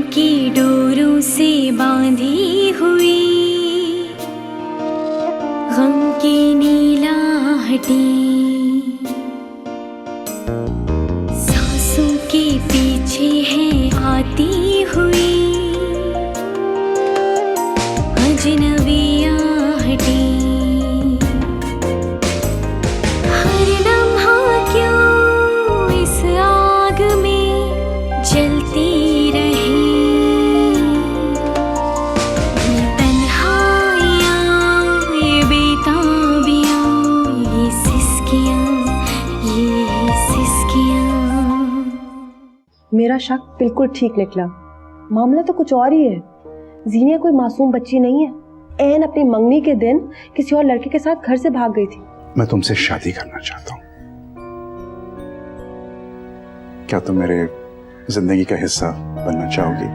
की डोरों से बांधी हुई गम की नीलाहटी, सांसों के पीछे है आती हुई अजनबी आहटी। हर लम्हा क्यों इस आग में जलती रही, ये तन्हाइयाँ, ये बेताबियाँ, ये सिसकियाँ, ये सिसकियाँ। मेरा शक बिल्कुल ठीक निकला। मामला तो कुछ और ही है। जीनिया कोई मासूम बच्ची नहीं है। एन अपनी मंगनी के दिन किसी और लड़के के साथ घर से भाग गई थी। मैं तुमसे शादी करना चाहता हूँ। क्या तुम मेरे जिंदगी का हिस्सा बनना चाहोगी?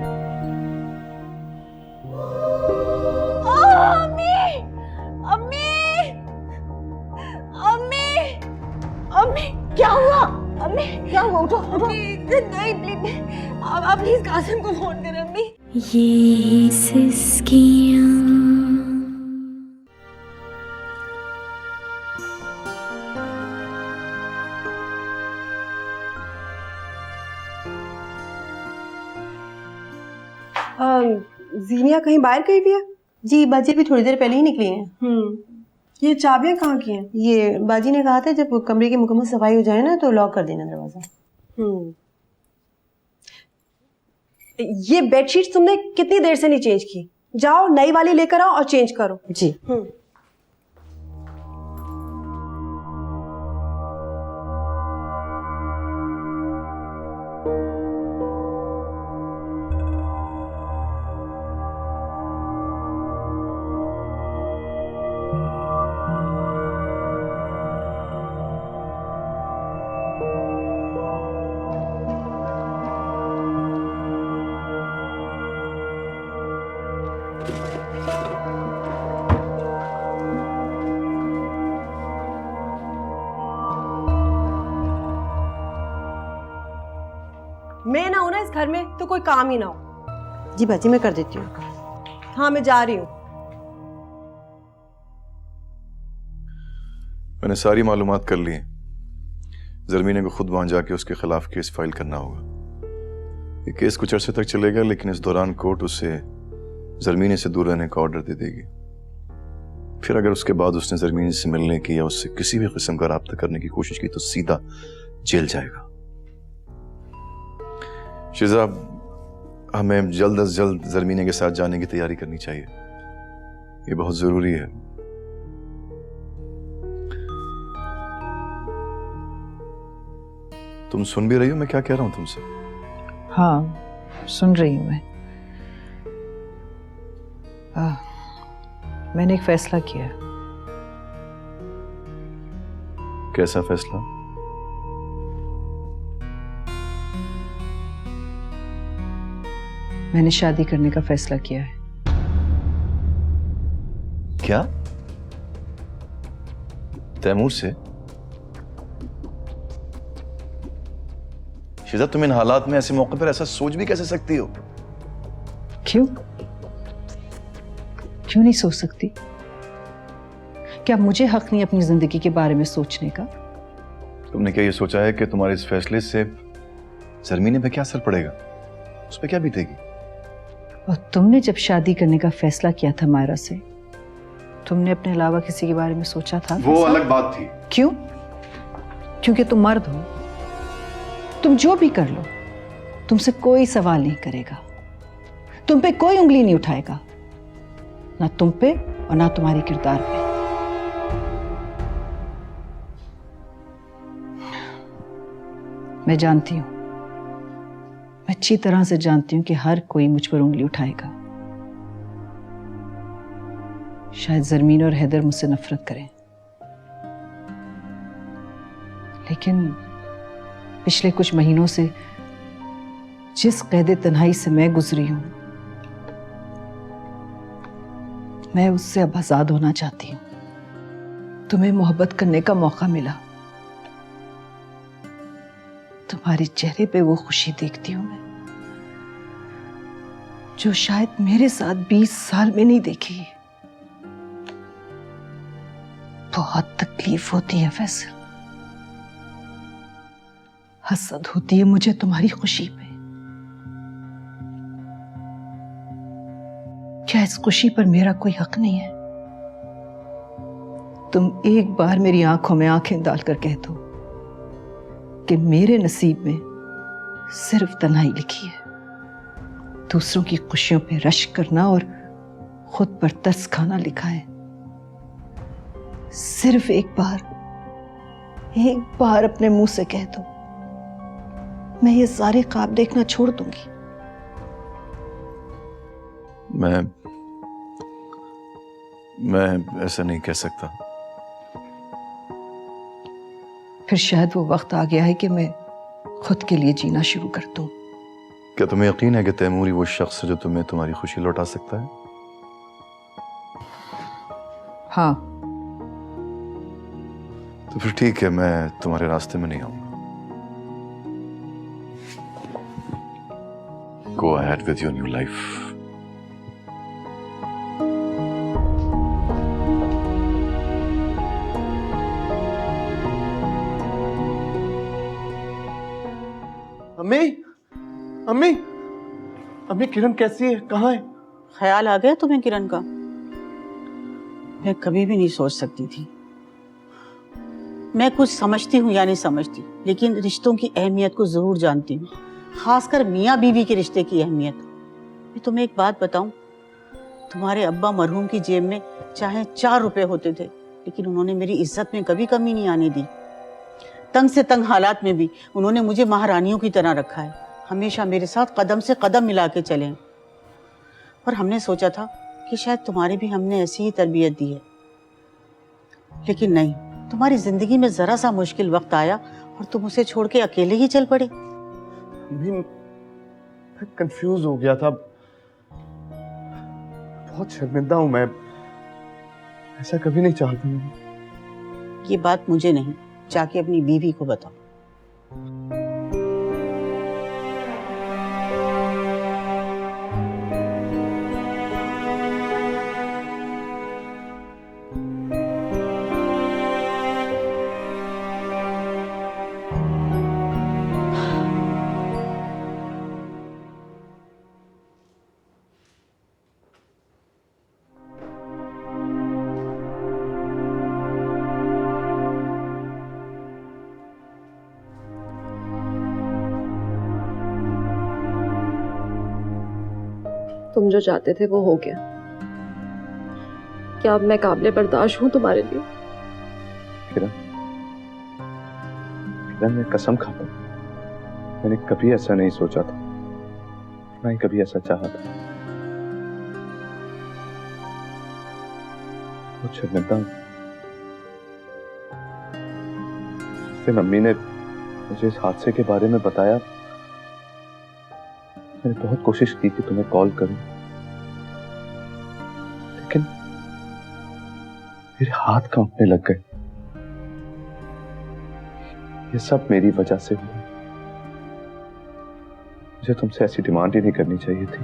अम्मी, अम्मी, अम्मी, अम्मी, क्या हुआ? अम्मी, क्या हुआ? उठो, उठो। नहीं, प्लीज, आप प्लीज कासिम को फोन करें अम्मी। ये सिसकियाँ। जीनिया कहीं बाहर गई भी है? जी, बाजी भी थोड़ी देर पहले ही निकली हैं। ये चाबियां कहाँ की हैं? ये बाजी ने कहा था जब कमरे की मुकम्मल सफाई हो जाए ना तो लॉक कर देना दरवाजा। ये बेडशीट तुमने कितनी देर से नहीं चेंज की? जाओ नई वाली लेकर आओ और चेंज करो। जी। मैं ना हूं ना इस घर में तो कोई काम ही ना हो। जी बाजी, मैं कर देती हूँ। हाँ, मैं जा रही हूँ। मैंने सारी मालूमात कर ली हैं। ज़रमीने को खुद वहां जाके उसके खिलाफ केस फाइल करना होगा। ये केस कुछ अरसे तक चलेगा, लेकिन इस दौरान कोर्ट उसे ज़रमीने से दूर रहने का ऑर्डर दे देगी। फिर अगर उसके बाद उसने ज़रमीने से मिलने की या उससे किसी भी किस्म का राब्ता करने की कोशिश की तो सीधा जेल जाएगा। शिजा, हमें जल्द अज जल्द ज़रमीने के साथ जाने की तैयारी करनी चाहिए। ये बहुत जरूरी है। तुम सुन भी रही हो मैं क्या कह रहा हूं तुमसे? हाँ, सुन रही हूं मैं। मैंने एक फैसला किया। कैसा फैसला? मैंने शादी करने का फैसला किया है। क्या? तैमूर से? शिजा, तुम इन हालात में ऐसे मौके पर ऐसा सोच भी कैसे सकती हो? क्यों नहीं सोच सकती? क्या मुझे हक नहीं अपनी जिंदगी के बारे में सोचने का? तुमने क्या ये सोचा है कि तुम्हारे इस फैसले से ज़रमीने पे क्या असर पड़ेगा? उस पर क्या बीतेगी? और तुमने जब शादी करने का फैसला किया था मायरा से, तुमने अपने अलावा किसी के बारे में सोचा था? वो अलग बात थी। क्यों? क्योंकि तुम मर्द हो। तुम जो भी कर लो, तुमसे कोई सवाल नहीं करेगा, तुम पे कोई उंगली नहीं उठाएगा, ना तुम पे और ना तुम्हारे किरदार पे। मैं जानती हूं, मैं अच्छी तरह से जानती हूं कि हर कोई मुझ पर उंगली उठाएगा। शायद ज़रमीन और हैदर मुझसे नफरत करें, लेकिन पिछले कुछ महीनों से जिस कैद तन्हाई से मैं गुजरी हूं, मैं उससे अब आजाद होना चाहती हूं। तुम्हें मोहब्बत करने का मौका मिला, तुम्हारे चेहरे पे वो खुशी देखती हूं मैं। जो शायद मेरे साथ 20 साल में नहीं देखी। बहुत तकलीफ होती है फैसल, हसद होती है मुझे तुम्हारी खुशी पे। क्या इस खुशी पर मेरा कोई हक नहीं है? तुम एक बार मेरी आंखों में आंखें डालकर कह दो कि मेरे नसीब में सिर्फ तन्हाई लिखी है, दूसरों की खुशियों पे रश्क करना और खुद पर तरस खाना लिखा है। सिर्फ एक बार अपने मुंह से कह दो, मैं ये सारे ख्वाब देखना छोड़ दूंगी। मैं ऐसा नहीं कह सकता। फिर शायद वो वक्त आ गया है कि मैं खुद के लिए जीना शुरू कर दूं। क्या तुम्हें यकीन है कि तैमूरी वो शख्स है जो तुम्हें तुम्हारी खुशी लौटा सकता है? हाँ। तो फिर ठीक है, मैं तुम्हारे रास्ते में नहीं आऊंगा। Go ahead with your new life. अम्मी, अम्मी, अम्मी किरण कैसी है? कहाँ है? ख्याल आ गया तुम्हें किरण का? मैं कभी भी नहीं सोच सकती थी। मैं कुछ समझती हूँ या नहीं समझती, लेकिन रिश्तों की अहमियत को जरूर जानती हूँ, खासकर मियाँ बीवी के रिश्ते की अहमियत। मैं तुम्हें एक बात बताऊं, तुम्हारे अब्बा मरहूम की जेब में चाहे 4 रुपए होते थे, लेकिन उन्होंने मेरी इज्जत में कभी कमी नहीं आने दी। तंग से तंग हालात में भी उन्होंने मुझे महारानियों की तरह रखा है, हमेशा मेरे साथ कदम से कदम मिला के चले। और हमने सोचा था कि शायद तुम्हारी भी हमने ऐसी ही तरबियत दी है, लेकिन नहीं, तुम्हारी जिंदगी में जरा सा मुश्किल वक्त आया और तुम उसे छोड़ के अकेले ही चल पड़े। मैं कंफ्यूज हो गया था, बहुत शर्मिंदा हूं मैं, ऐसा कभी नहीं चाहता हूं। ये बात मुझे नहीं, जाके अपनी बीवी को बताओ। तुम जो चाहते थे वो हो गया। क्या अब मैं काबिले बर्दाश्त हूँ तुम्हारे लिए? किरण, मैं कसम खाता हूँ, मैंने कभी ऐसा नहीं सोचा था, ना ही कभी ऐसा चाहा था। बहुत शर्मिंदा हूँ। फिर मम्मी ने मुझे इस हादसे के बारे में बताया, मैंने बहुत कोशिश की कि तुम्हें कॉल करूं, लेकिन मेरे हाथ कांपने लग गए। ये सब मेरी वजह से हुआ। मुझे तुमसे ऐसी डिमांड ही नहीं करनी चाहिए थी।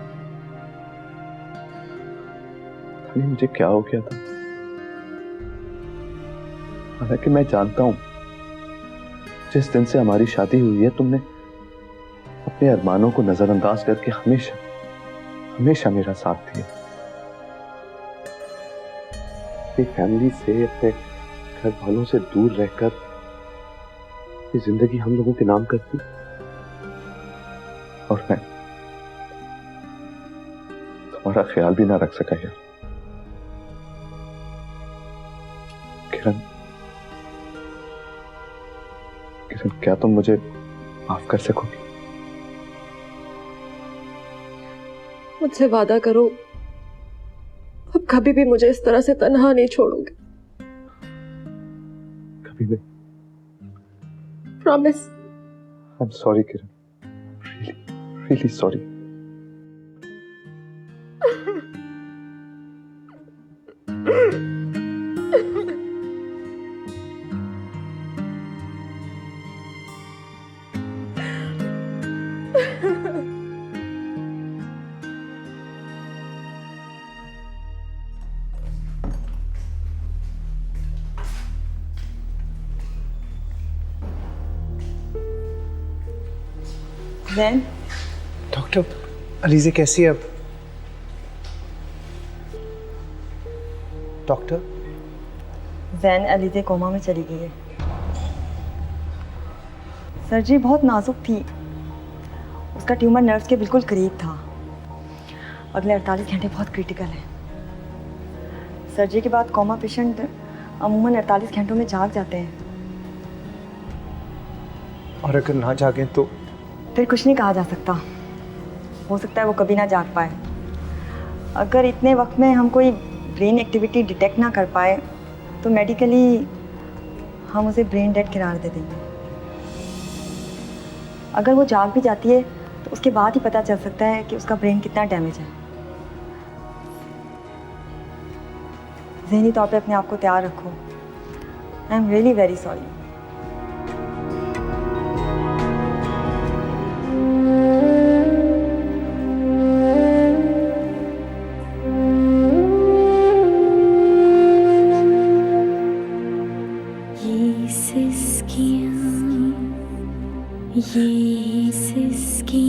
पता नहीं मुझे क्या हो गया था। हालांकि मैं जानता हूं, जिस दिन से हमारी शादी हुई है, तुमने अपने अरमानों को नजरअंदाज करके हमेशा हमेशा मेरा साथ दिया। अपनी फैमिली से, अपने घर वालों से दूर रहकर ये जिंदगी हम लोगों के नाम करती, और मैं तुम्हारा ख्याल भी ना रख सका यार। किरण, क्या तुम मुझे माफ कर सकोगी? मुझसे वादा करो, अब कभी भी मुझे इस तरह से तन्हा नहीं छोड़ोगे। कभी नहीं। Promise. I am sorry Kiran, really sorry. Jain, doctor, Alizeh कैसी है अब? डॉक्टर, जैन अलीज़े कोमा में चली गई है। सर्जरी बहुत नाजुक थी, उसका ट्यूमर नर्व्स के बिल्कुल करीब था। अगले 48 घंटे बहुत क्रिटिकल है। सर्जरी के बाद कोमा पेशेंट अमूमन 48 घंटों में जाग जाते हैं। और अगर ना जागें तो? फिर कुछ नहीं कहा जा सकता, हो सकता है वो कभी ना जाग पाए। अगर इतने वक्त में हम कोई ब्रेन एक्टिविटी डिटेक्ट ना कर पाए तो मेडिकली हम उसे ब्रेन डेड करार दे देंगे। अगर वो जाग भी जाती है तो उसके बाद ही पता चल सकता है कि उसका ब्रेन कितना डैमेज है। ज़हनी तौर पे अपने आप को तैयार रखो। I am really very sorry. ये सिसकियाँ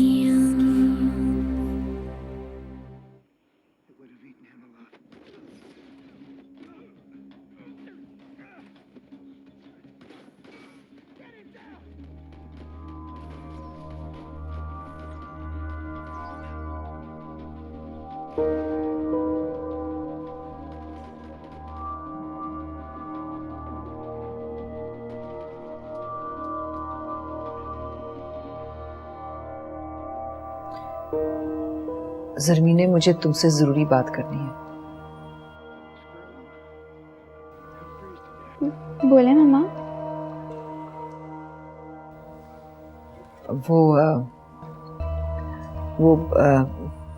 ज़रमीने, मुझे तुमसे ज़रूरी बात करनी है। बोले मम्मा। वो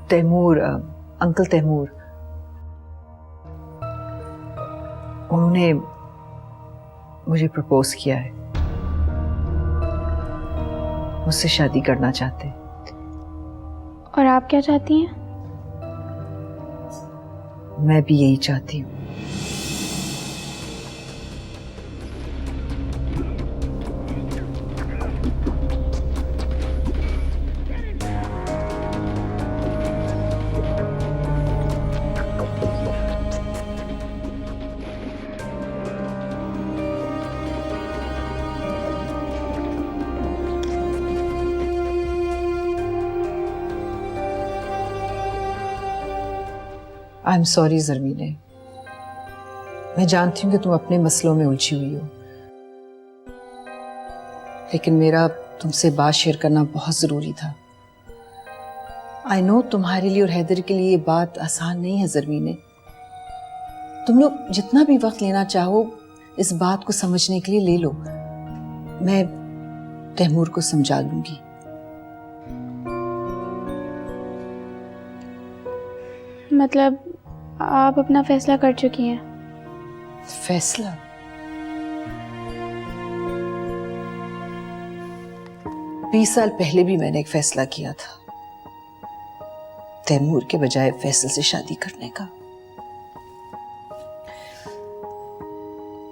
तैमूर, अंकल तैमूर, उन्होंने मुझे प्रपोज किया है, मुझसे शादी करना चाहते हैं। और आप क्या चाहती हैं? मैं भी यही चाहती हूँ। आई एम सॉरी ज़रमीने, मैं जानती हूँ कि तुम अपने मसलों में उलझी हुई हो, लेकिन मेरा तुमसे बात शेयर करना बहुत ज़रूरी था। आई नो तुम्हारे लिए और हैदर के लिए ये बात आसान नहीं है ज़रमीने। तुम लोग जितना भी वक्त लेना चाहो इस बात को समझने के लिए ले लो, मैं तैमूर को समझा लूंगी। मतलब आप अपना फैसला कर चुकी हैं? फैसला? बीस साल पहले भी मैंने एक फैसला किया था, तैमूर के बजाय फैसल से शादी करने का।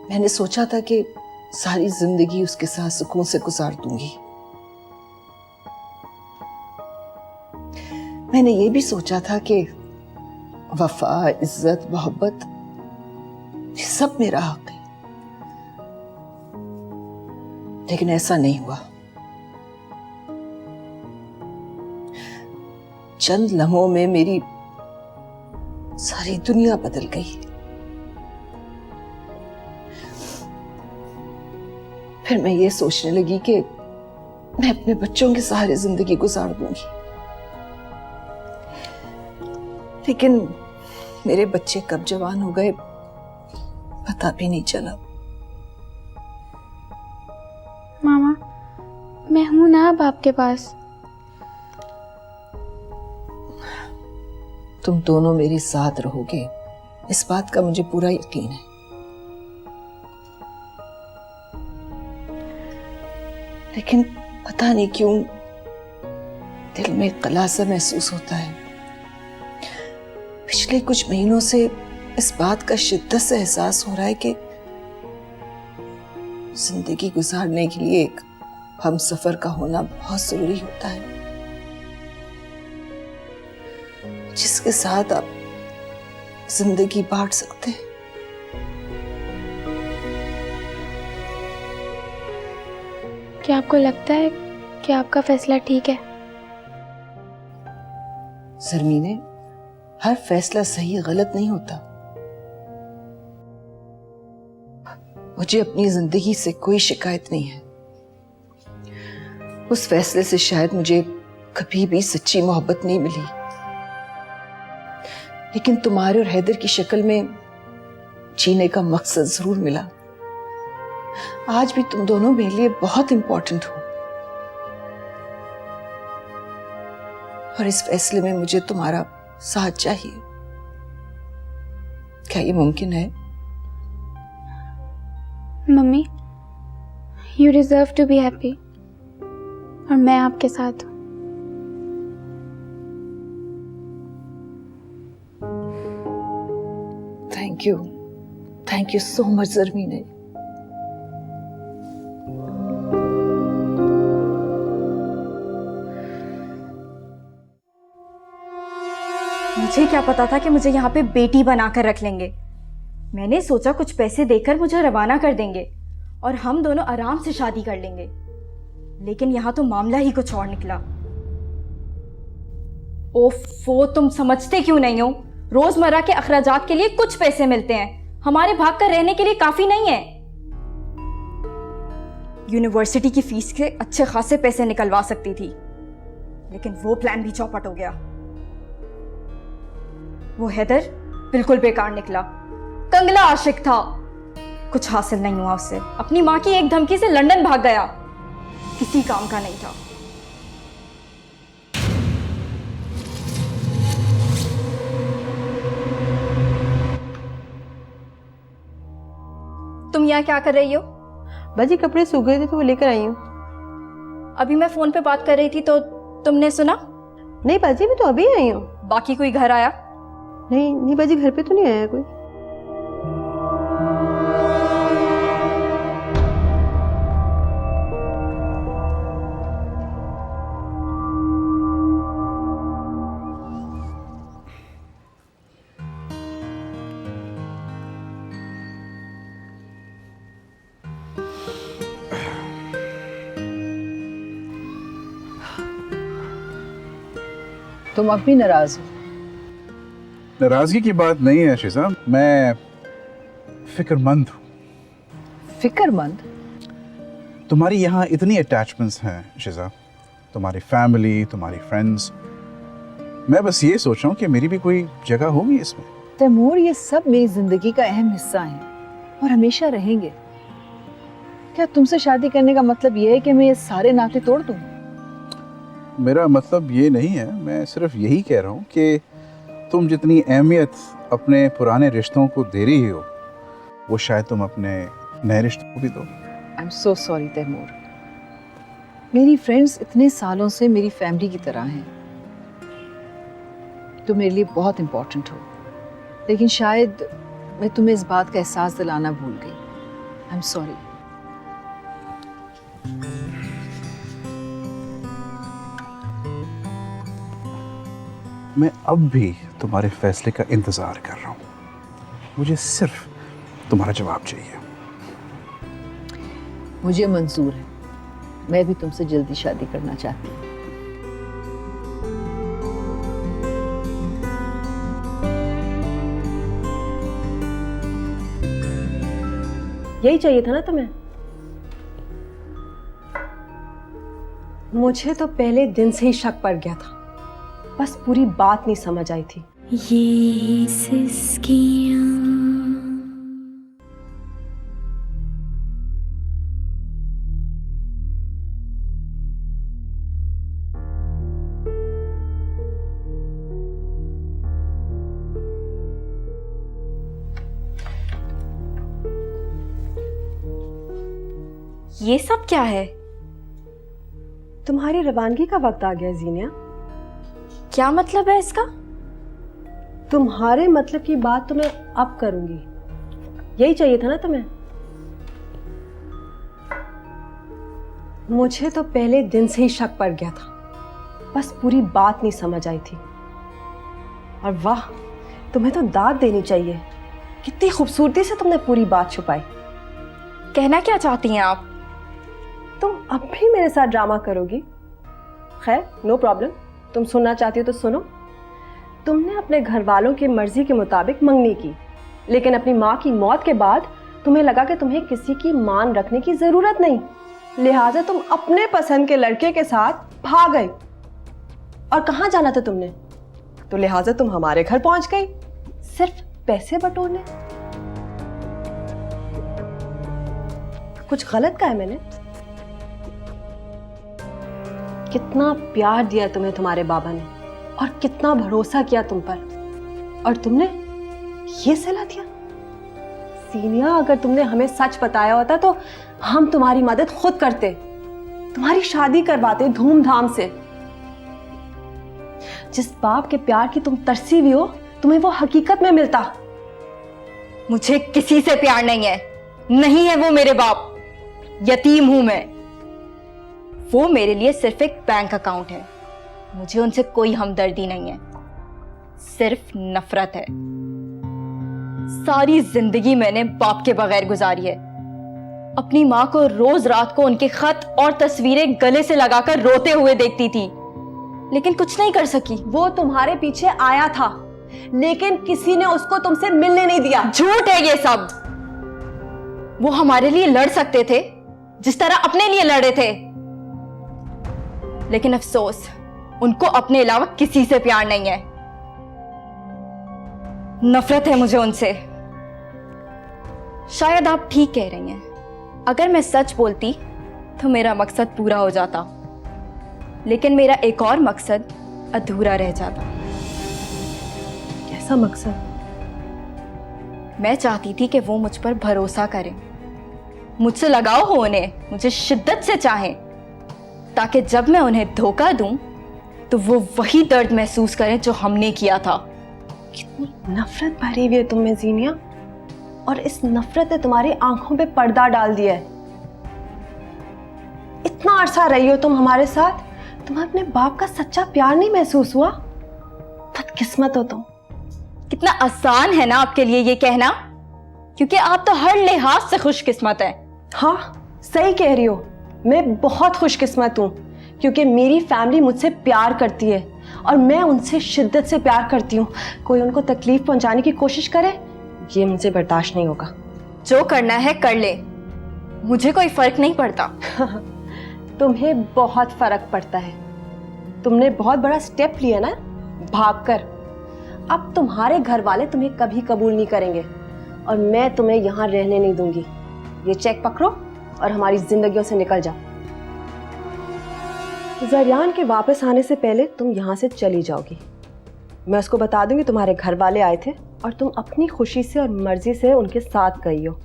मैंने सोचा था कि सारी जिंदगी उसके साथ सुकून से गुजार दूंगी। मैंने ये भी सोचा था कि वफा, इज्जत, मोहब्बत ये सब मेरा हक है, लेकिन ऐसा नहीं हुआ। चंद लम्हों में मेरी सारी दुनिया बदल गई। फिर मैं ये सोचने लगी कि मैं अपने बच्चों के सहारे जिंदगी गुजार दूंगी, लेकिन मेरे बच्चे कब जवान हो गए पता भी नहीं चला। मामा, मैं हूं ना अब आपके पास। तुम दोनों मेरे साथ रहोगे, इस बात का मुझे पूरा यकीन है। लेकिन पता नहीं क्यों दिल में कला सा महसूस होता है। पिछले कुछ महीनों से इस बात का शिद्दत से एहसास हो रहा है कि जिंदगी गुजारने के लिए एक हमसफर का होना बहुत जरूरी होता है। जिसके साथ आप जिंदगी बांट सकते हैं। क्या आपको लगता है कि आपका फैसला ठीक है? ज़रमीने, हर फैसला सही गलत नहीं होता। मुझे अपनी जिंदगी से कोई शिकायत नहीं है। उस फैसले से शायद मुझे कभी भी सच्ची मोहब्बत नहीं मिली, लेकिन तुम्हारे और हैदर की शक्ल में जीने का मकसद जरूर मिला। आज भी तुम दोनों मेरे लिए बहुत इंपॉर्टेंट हो, और इस फैसले में मुझे तुम्हारा साथ चाहिए। क्या ये मुमकिन है? Mummy, you deserve to be happy, और मैं आपके साथ हूँ। थैंक यू सो मच ज़रमीने। मुझे क्या पता था कि मुझे यहाँ पे बेटी बनाकर रख लेंगे। मैंने सोचा कुछ पैसे देकर मुझे रवाना कर देंगे और हम दोनों आराम से शादी कर लेंगे, लेकिन यहाँ तो मामला ही कुछ और निकला। ओफो, तुम समझते क्यों नहीं हो? रोजमर्रा के अखराजात के लिए कुछ पैसे मिलते हैं, हमारे भाग कर रहने के लिए काफी नहीं है। यूनिवर्सिटी की फीस के अच्छे खासे पैसे निकलवा सकती थी, लेकिन वो प्लान भी चौपट हो गया। वो हैदर बिल्कुल बेकार निकला, कंगला आशिक था, कुछ हासिल नहीं हुआ उससे। अपनी माँ की एक धमकी से लंदन भाग गया, किसी काम का नहीं था। तुम यहाँ क्या कर रही हो? बाजी कपड़े सूख गए थे तो वो लेकर आई हूँ। अभी मैं फोन पे बात कर रही थी तो तुमने सुना? नहीं बाजी, मैं तो अभी आई हूँ। बाकी कोई घर आया? नहीं बाजी, घर पे तो नहीं आया कोई। तुम अब भी नाराज हो? नाराजगी की बात नहीं है शिजा, मैं फिक्रमंद हूँ। फिक्रमंद? तुम्हारी यहाँ इतनी अटैचमेंट्स हैं शिजा, तुम्हारी फैमिली, तुम्हारी फ्रेंड्स। मैं बस ये सोच रहा हूँ कि मेरी भी कोई जगह होगी इसमें। तैमूर, ये सब मेरी जिंदगी का अहम हिस्सा हैं और हमेशा रहेंगे। क्या तुमसे शादी करने का मतलब ये है कि मैं ये सारे नाते तोड़ दूँ? मेरा मतलब ये नहीं है, मैं सिर्फ यही कह रहा हूँ कि तुम जितनी अहमियत अपने पुराने रिश्तों को दे रही हो, वो शायद तुम अपने नए रिश्तों को भी दो। I am so sorry Taimur. मेरी फ्रेंड्स इतने सालों से मेरी फैमिली की तरह हैं। तुम मेरे लिए बहुत इम्पोर्टेंट हो, लेकिन शायद मैं तुम्हें इस बात का एहसास दिलाना भूल गई। I am sorry. मैं अब भी तुम्हारे फैसले का इंतज़ार कर रहा हूँ। मुझे सिर्फ तुम्हारा जवाब चाहिए। मुझे मंजूर है, मैं भी तुमसे जल्दी शादी करना चाहती हूँ। यही चाहिए था ना तुम्हें? मुझे तो पहले दिन से ही शक पड़ गया था, बस पूरी बात नहीं समझ आई थी। ये सिसकियाँ ये सब क्या है? तुम्हारी रवानगी का वक्त आ गया जीनिया। क्या मतलब है इसका? तुम्हारे मतलब की बात तो मैं अब करूंगी। यही चाहिए था ना तुम्हें? मुझे तो पहले दिन से ही शक पड़ गया था, बस पूरी बात नहीं समझ आई थी। और वाह, तुम्हें तो दाद देनी चाहिए, कितनी खूबसूरती से तुमने पूरी बात छुपाई। कहना क्या चाहती हैं आप? तुम अब भी मेरे साथ ड्रामा करोगी? खैर, नो प्रॉब्लम, तुम सुनना चाहती हो तो सुनो। तुमने अपने घर वालों की मर्जी के मुताबिक मंगनी की, लेकिन अपनी माँ की मौत के बाद तुम्हें लगा कि तुम्हें किसी की मान रखने की जरूरत नहीं, लिहाजा तुम अपने पसंद के लड़के के साथ भाग गई। और कहाँ जाना था तुमने? तो लिहाजा तुम हमारे घर पहुंच गई, सिर्फ पैसे बटोरने। कुछ गलत कहा है मैंने? कितना प्यार दिया तुम्हें तुम्हारे बाबा ने और कितना भरोसा किया तुम पर, और तुमने ये सलाह दिया? सीनिया, अगर तुमने हमें सच बताया होता तो हम तुम्हारी मदद खुद करते, तुम्हारी शादी करवाते धूमधाम से। जिस बाप के प्यार की तुम तरसी हुई हो, तुम्हें वो हकीकत में मिलता। मुझे किसी से प्यार नहीं है, नहीं है वो मेरे बाप, यतीम हूं मैं। वो मेरे लिए सिर्फ एक बैंक अकाउंट है, मुझे उनसे कोई हमदर्दी नहीं है, सिर्फ नफरत है। सारी जिंदगी मैंने बाप के बगैर गुजारी है। अपनी माँ को रोज रात को उनके खत और तस्वीरें गले से लगाकर रोते हुए देखती थी, लेकिन कुछ नहीं कर सकी। वो तुम्हारे पीछे आया था, लेकिन किसी ने उसको तुमसे मिलने नहीं दिया। झूठ है ये सब। वो हमारे लिए लड़ सकते थे जिस तरह अपने लिए लड़े थे, लेकिन अफसोस, उनको अपने अलावा किसी से प्यार नहीं है। नफरत है मुझे उनसे। शायद आप ठीक कह रही हैं, अगर मैं सच बोलती तो मेरा मकसद पूरा हो जाता, लेकिन मेरा एक और मकसद अधूरा रह जाता। कैसा मकसद? मैं चाहती थी कि वो मुझ पर भरोसा करें, मुझसे लगाव हो उन्हें, मुझे शिद्दत से चाहें, ताकि जब मैं उन्हें धोखा दूं तो वो वही दर्द महसूस करें जो हमने किया था। कितनी नफरत भरी हुई है तुम में जीनिया, और इस नफरत ने तुम्हारी आंखों पे पर्दा डाल दिया है। इतना अरसा रही हो तुम हमारे साथ, तुम्हें अपने बाप का सच्चा प्यार नहीं महसूस हुआ? बदकिस्मत हो तुम। कितना आसान है ना आपके लिए ये कहना, क्योंकि आप तो हर लिहाज से खुशकिस्मत हैं। हाँ, सही कह रही हो, मैं बहुत खुशकिस्मत हूँ, क्योंकि मेरी फैमिली मुझसे प्यार करती है और मैं उनसे शिद्दत से प्यार करती हूँ। कोई उनको तकलीफ पहुंचाने की कोशिश करे, ये मुझे बर्दाश्त नहीं होगा। जो करना है कर ले, मुझे कोई फर्क नहीं पड़ता। तुम्हें बहुत फर्क पड़ता है। तुमने बहुत बड़ा स्टेप लिया ना, भागकर। अब तुम्हारे घर वाले तुम्हें कभी कबूल नहीं करेंगे और मैं तुम्हें यहाँ रहने नहीं दूंगी। ये चेक पकड़ो और हमारी जिंदगियों से निकल जाओ। जरियान के वापस आने से पहले तुम यहाँ से चली जाओगी। मैं उसको बता दूंगी तुम्हारे घर वाले आए थे और तुम अपनी खुशी से और मर्जी से उनके साथ गई हो।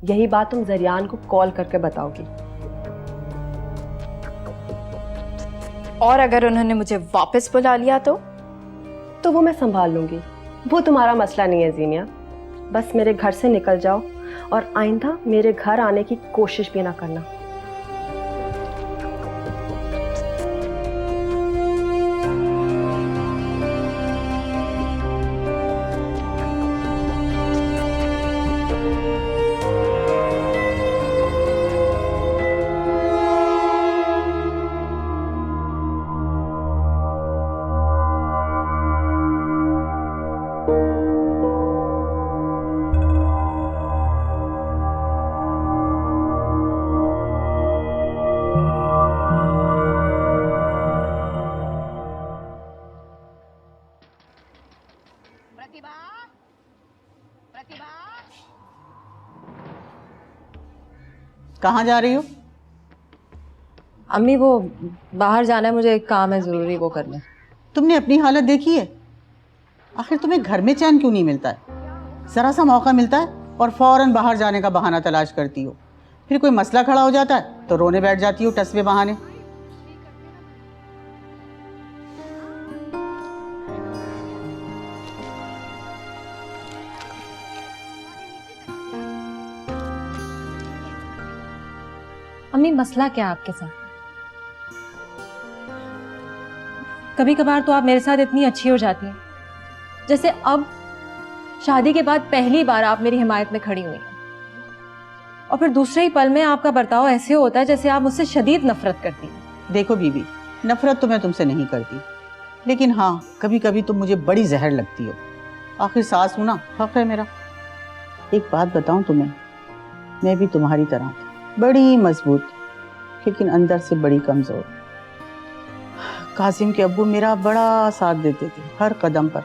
यही बात तुम जरियान को कॉल करके बताओगी। और अगर उन्होंने मुझे वापस बुला लिया तो वो मैं संभाल लूंगी, वो तुम्हारा मसला नहीं है जीनिया। बस मेरे घर से निकल जाओ और आइंदा मेरे घर आने की कोशिश भी ना करना। कहाँ जा रही हो? अम्मी, वो बाहर जाना है, मुझे एक काम है ज़रूरी, वो करना है। तुमने अपनी हालत देखी है? आखिर तुम्हें घर में चैन क्यों नहीं मिलता है? ज़रा सा मौका मिलता है और फौरन बाहर जाने का बहाना तलाश करती हो। फिर कोई मसला खड़ा हो जाता है तो रोने बैठ जाती हो टसवे बहाने। अम्मी, मसला क्या है आपके साथ? कभी कभार तो आप मेरे साथ इतनी अच्छी हो जाती हैं, जैसे अब शादी के बाद पहली बार आप मेरी हिमायत में खड़ी हुई हैं, और फिर दूसरे ही पल में आपका बर्ताव ऐसे होता है जैसे आप मुझसे शदीद नफरत करती हैं। देखो बीबी, नफरत तो मैं तुमसे नहीं करती, लेकिन हाँ कभी कभी तुम मुझे बड़ी जहर लगती हो। आखिर सास हूं ना, हक है मेरा। एक बात बताऊं तुम्हें, मैं भी तुम्हारी तरह थी, बड़ी मजबूत लेकिन अंदर से बड़ी कमजोर। कासिम के अब्बू मेरा बड़ा साथ देते थे हर कदम पर।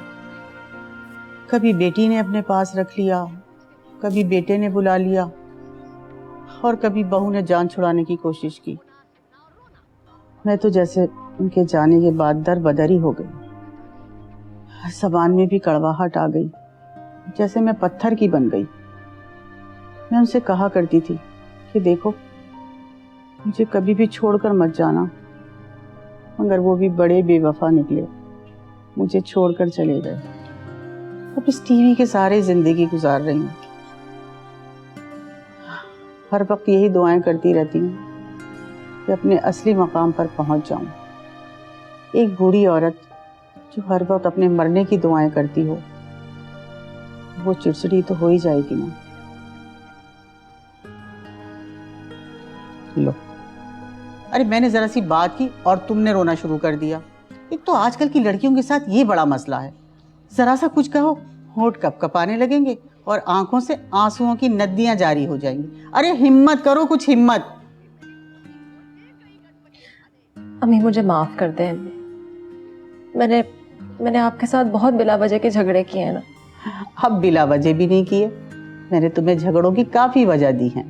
कभी बेटी ने अपने पास रख लिया, कभी बेटे ने बुला लिया, और कभी बहू ने जान छुड़ाने की कोशिश की। मैं तो जैसे उनके जाने के बाद दर बदरी हो गई, ज़बान में भी कड़वाहट आ गई, जैसे मैं पत्थर की बन गई। मैं उनसे कहा करती थी कि देखो मुझे कभी भी छोड़कर मत जाना, मगर वो भी बड़े बेवफा निकले, मुझे छोड़कर चले गए। अब इस टीवी के सहारे जिंदगी गुजार रही हूँ। हर वक्त यही दुआएं करती रहती हूँ कि अपने असली मकाम पर पहुंच जाऊं। एक बूढ़ी औरत जो हर वक्त अपने मरने की दुआएं करती हो, वो चिड़चिड़ी तो हो ही जाएगी ना। लो, अरे मैंने जरा सी बात की और तुमने रोना शुरू कर दिया। एक तो आजकल की लड़कियों के साथ ये बड़ा मसला है, जरा सा कुछ कहो होंठ कपकपाने लगेंगे और आंखों से आंसुओं की नदियां जारी हो जाएंगी। अरे हिम्मत करो, कुछ हिम्मत। अम्मी मुझे माफ कर दें। मैंने आपके साथ बहुत बिला वजह के झगड़े किए हैं ना। अब बिला वजह भी नहीं किए, मैंने तुम्हें झगड़ों की काफी वजह दी है,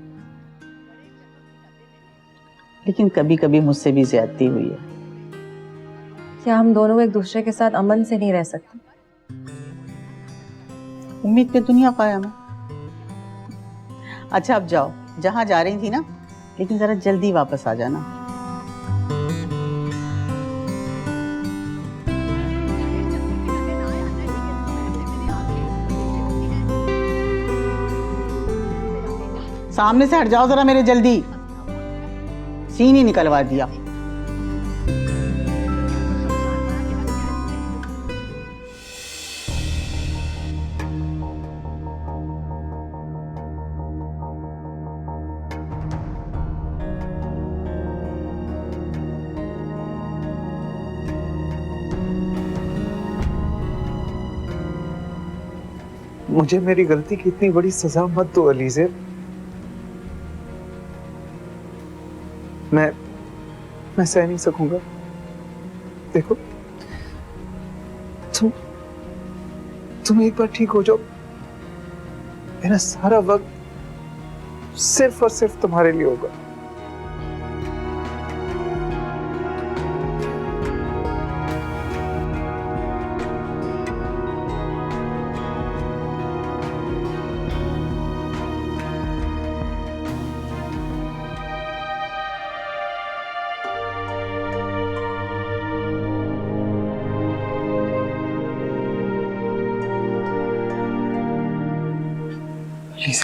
लेकिन कभी कभी मुझसे भी ज्यादती हुई है। क्या हम दोनों एक दूसरे के साथ अमन से नहीं रह सकते? उम्मीद पे दुनिया कायम है। अच्छा अब जाओ, जहां जा रही थी ना, लेकिन जरा जल्दी वापस आ जाना। सामने से हट जाओ जरा मेरे, जल्दी। सीन ही निकलवा दिया। मुझे मेरी गलती की इतनी बड़ी सजा मत दो अलीज़े। मैं सह नहीं सकूंगा। देखो तुम एक बार ठीक हो जाओ, मेरा सारा वक्त सिर्फ और सिर्फ तुम्हारे लिए होगा। प्लीज,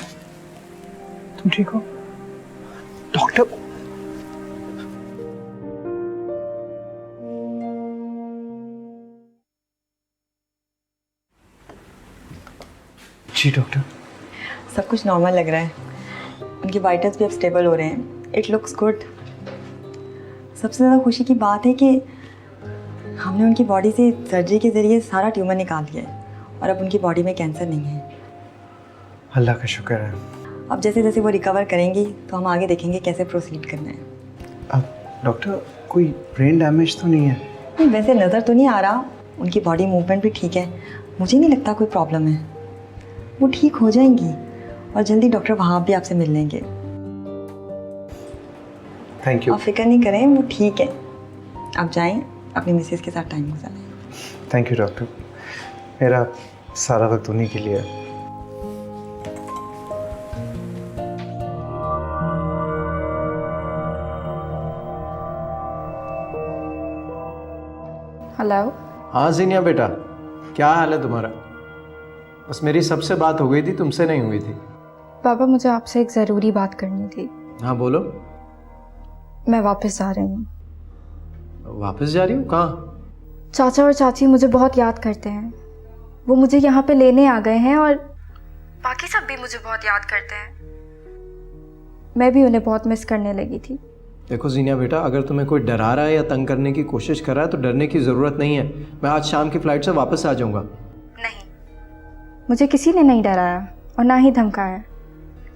तुम ठीक हो? डॉक्टर, जी डॉक्टर। सब कुछ नॉर्मल लग रहा है, उनके वाइटल्स भी अब स्टेबल हो रहे हैं। It looks good. सबसे ज़्यादा खुशी की बात है कि हमने उनकी बॉडी से सर्जरी के ज़रिए सारा ट्यूमर निकाल दिया है और अब उनकी बॉडी में कैंसर नहीं है। अल्लाह का शुक्र है। अब जैसे जैसे वो रिकवर करेंगी तो हम आगे देखेंगे कैसे प्रोसीड करना है। अब डॉक्टर कोई ब्रेन डैमेज तो नहीं है? नहीं, वैसे नज़र तो नहीं आ रहा, उनकी बॉडी मूवमेंट भी ठीक है, मुझे नहीं लगता कोई प्रॉब्लम है। वो ठीक हो जाएंगी और जल्दी डॉक्टर वहाँ भी आपसे मिल लेंगे। Thank you. आप फिक्र नहीं करें, वो ठीक है। आप जाएं, अपनी मिसेस के साथ टाइम गुजारें। थैंक यू डॉक्टर, मेरा सारा वक्त उन्हीं के लिए है। हेलो। हाँ जीनिया बेटा, क्या हाल है तुम्हारा? बस मेरी सबसे बात हो गई थी, तुमसे नहीं हुई थी। पापा मुझे आपसे एक ज़रूरी बात करनी थी। हाँ बोलो। मैं वापस आ रही हूँ। वापस जा रही हूँ? कहाँ? चाचा और चाची मुझे बहुत याद करते हैं। वो मुझे यहाँ पे लेने आ गए हैं और बाकी सब भी मुझे बहुत याद करते हैं। मैं भी उन्हें बहुत मिस करने लगी थी। देखो जीनिया बेटा, अगर तुम्हें कोई डरा रहा है या तंग करने की कोशिश कर रहा है तो डरने की ज़रूरत नहीं है। मैं आज शाम की फ़्लाइट से वापस आ जाऊँगा। नहीं, मुझे किसी ने नहीं डराया और ना ही धमकाया।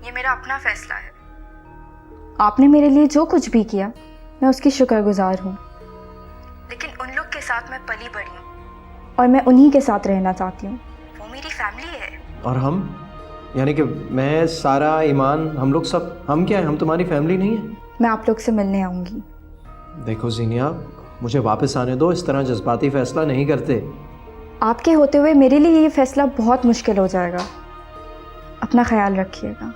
ये मेरा अपना फैसला है। आपने मेरे लिए जो कुछ भी किया मैं उसकी शुक्रगुजार हूँ, लेकिन उन लोग के साथ मैं पली बड़ी हूँ और मैं उन्हीं के साथ रहना चाहती हूँ। वो मेरी फैमिली है। और हम, यानी कि मैं, सारा, ईमान, हम लोग सब, हम क्या है? हम तुम्हारी फैमिली नहीं है? मैं आप लोग से मिलने आऊँगी। देखो जीनिया, मुझे वापस आने दो। इस तरह जज्बाती फैसला नहीं करते। आपके होते हुए मेरे लिए ये फैसला बहुत मुश्किल हो जाएगा। अपना ख्याल रखिएगा।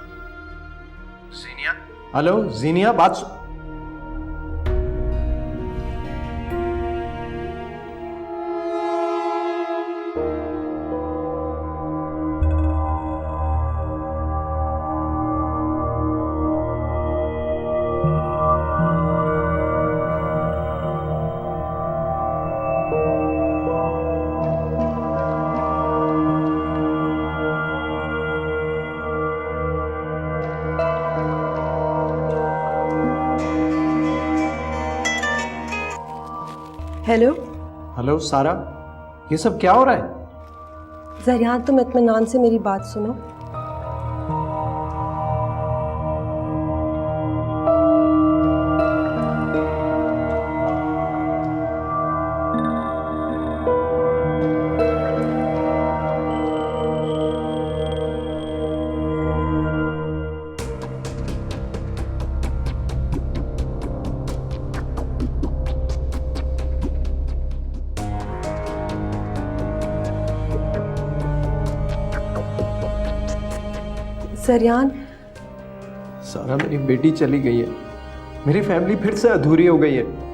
जीनिया, हेलो जीनिया, बात हेलो। हेलो सारा, ये सब क्या हो रहा है? ज़रियान, तुम इत्मीनान से मेरी बात सुनो। ज़रियान, सारा, मेरी बेटी चली गई है। मेरी फैमिली फिर से अधूरी हो गई है।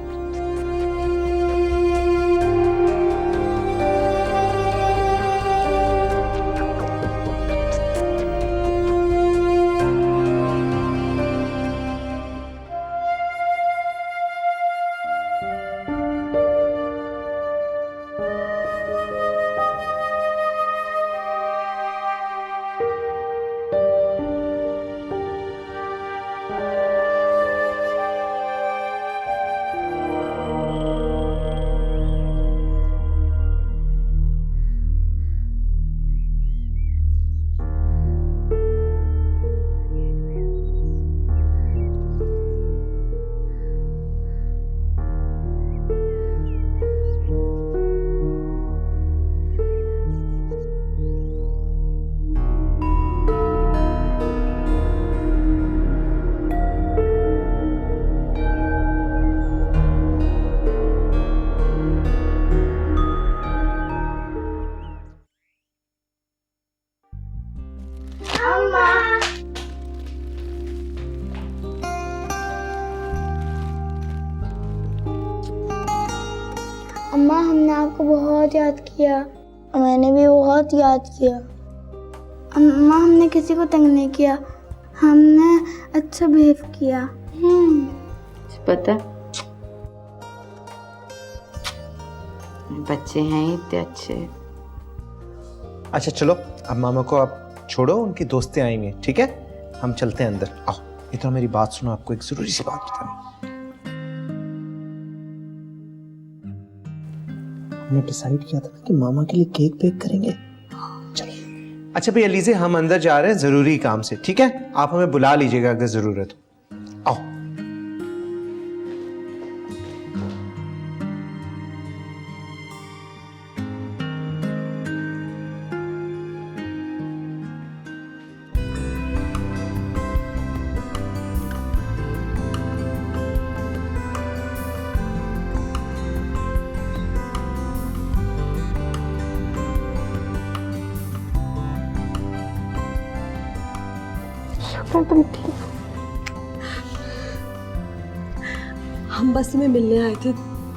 अम्मा, हमने आपको बहुत याद किया। मैंने भी बहुत याद किया। अम्मा, हमने किसी को तंग नहीं किया। हमने अच्छा बिहेव किया। पता, बच्चे हैं इतने अच्छे। अच्छा चलो, अब मामा को आप छोड़ो, उनकी दोस्तें आई हुई हैं, ठीक है? हम चलते हैं अंदर। आओ, इतना मेरी बात सुनो, आपको एक जरूरी सी बात बतानी। हमने डिसाइड किया था कि मामा के लिए केक बेक करेंगे। चलो। अच्छा भैया लीजिए, हम अंदर जा रहे हैं जरूरी काम से, ठीक है? आप हमें बुला लीजिएगा अगर जरूरत हो। आओ। तुम ठीक? हम बस में मिलने आए थे।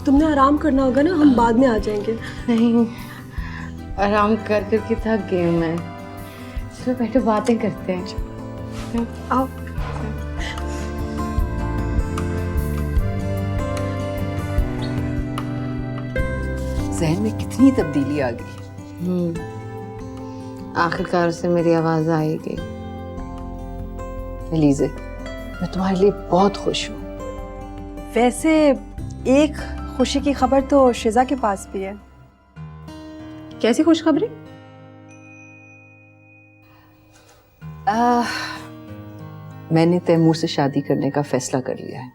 तुमने आराम करना होगा ना, हम बाद में आ जाएंगे। नहीं, आराम कर करके थक गई हूँ मैं। चलो बैठो, बातें करते हैं। आओ। जहन में कितनी तब्दीली आ गई। आखिरकार उसे मेरी आवाज आएगी। एलिजे, मैं तुम्हारे लिए बहुत खुश हूँ। वैसे एक खुशी की खबर तो शिजा के पास भी है। कैसी खुशखबरी? मैंने तैमूर से शादी करने का फैसला कर लिया है।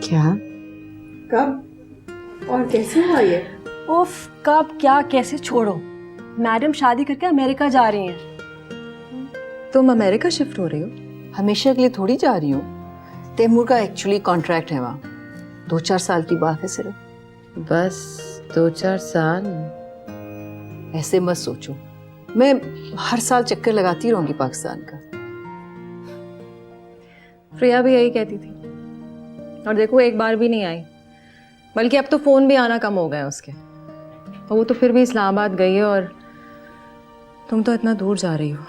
क्या? कब और कैसे हुआ ये? उफ, कब क्या कैसे छोड़ो। मैडम शादी करके अमेरिका जा रही हैं। तुम अमेरिका शिफ्ट हो रही हो? हमेशा के लिए थोड़ी जा रही हूँ। तैमूर का एक्चुअली कॉन्ट्रैक्ट है वहाँ। 2-4 साल की बात है सिर्फ। बस 2-4 साल? ऐसे मत सोचो, मैं हर साल चक्कर लगाती रहूंगी पाकिस्तान का। प्रिया भी यही कहती थी, और देखो एक बार भी नहीं आई, बल्कि अब तो फोन भी आना कम हो गया उसके। और वो तो फिर भी इस्लामाबाद गई है, और तुम तो इतना दूर जा रही हो।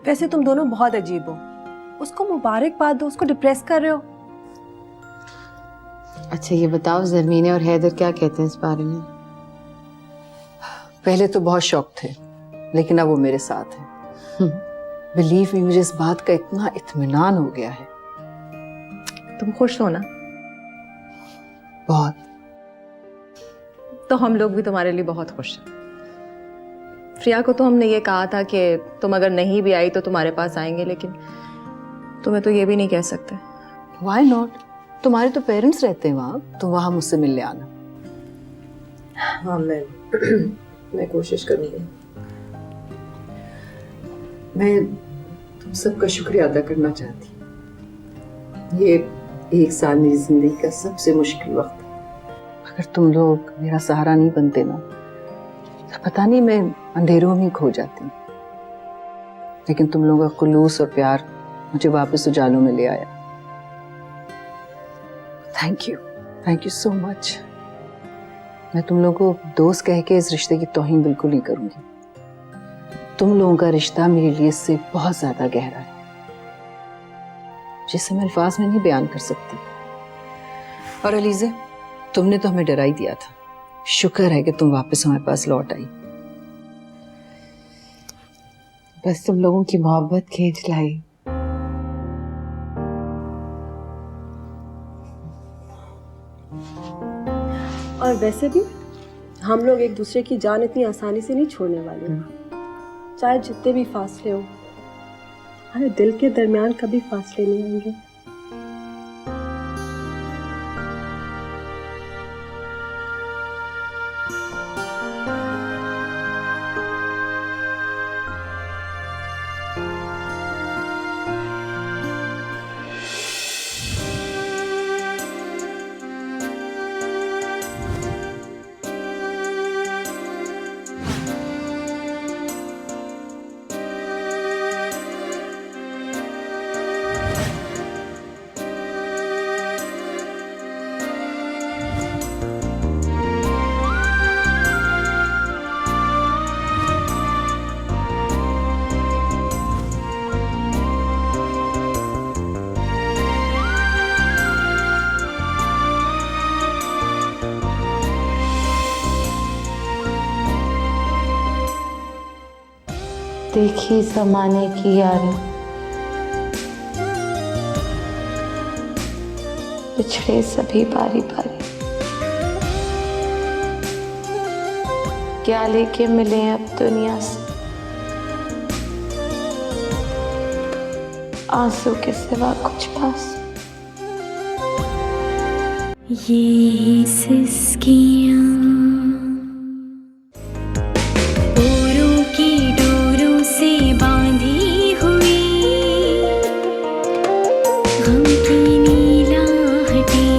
वैसे तुम दोनों बहुत अजीब हो। उसको मुबारकबाद दो, उसको डिप्रेस कर रहे हो। अच्छा ये बताओ, ज़रमीने और हैदर क्या कहते हैं इस बारे में? पहले तो बहुत शौक थे, लेकिन अब वो मेरे साथ हैं। बिलीव मी, मुझे इस बात का इतना इत्मीनान हो गया है। तुम खुश हो ना? बहुत। तो हम लोग भी तुम्हारे लिए बहुत खुश हैं। प्रिया को तो हमने ये कहा था कि तुम अगर नहीं भी आई तो तुम्हारे पास आएंगे, लेकिन तुम्हें तो ये भी नहीं कह सकते। Why not? तुम्हारे तो पेरेंट्स रहते हैं वहाँ, तुम वहाँ मुझसे मिलने आना। हाँ, मैं कोशिश करूँगी। मैं तुम सबका शुक्रिया अदा करना चाहती हूँ। ये 1 साल मेरी जिंदगी का सबसे मुश्किल वक्त है। अगर तुम लोग मेरा सहारा नहीं बनते ना, तो पता नहीं मैं अंधेरों में खो जाती। लेकिन तुम लोगों का खुलूस और प्यार मुझे वापस उजालों में ले आया। Thank you so much. मैं तुम लोगों को दोस्त कह के इस रिश्ते की तौहीन बिल्कुल नहीं करूंगी। तुम लोगों का रिश्ता मेरे लिए इससे बहुत ज्यादा गहरा है, जिसे मैं अल्फाज में नहीं बयान कर सकती। और अलीज़े, तुमने तो हमें डरा ही दिया था। शुक्र है कि तुम वापस हमारे पास लौट आई। बस तुम लोगों की मोहब्बत खींच लाई। और वैसे भी हम लोग एक दूसरे की जान इतनी आसानी से नहीं छोड़ने वाले, चाहे जितने भी फासले हो। हमारे दिल के दरमियान कभी फासले नहीं आएंगे। देखी ज़माने की यारी, बिछड़े सभी बारी बारी, क्या लेके मिले अब दुनिया से, आंसू के सिवा कुछ पास। ये सिसकियाँ डोरों की डोरों से बांधी हुई, गम की नीलाहटें,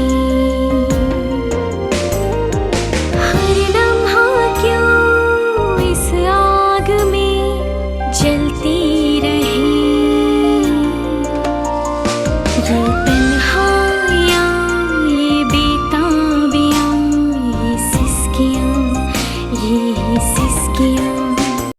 हर लम्हा क्यों इस आग में जलती रहे। ये तन्हाइयाँ, ये बेताबियाँ, ये सिसकियाँ, ये सिसकियाँ।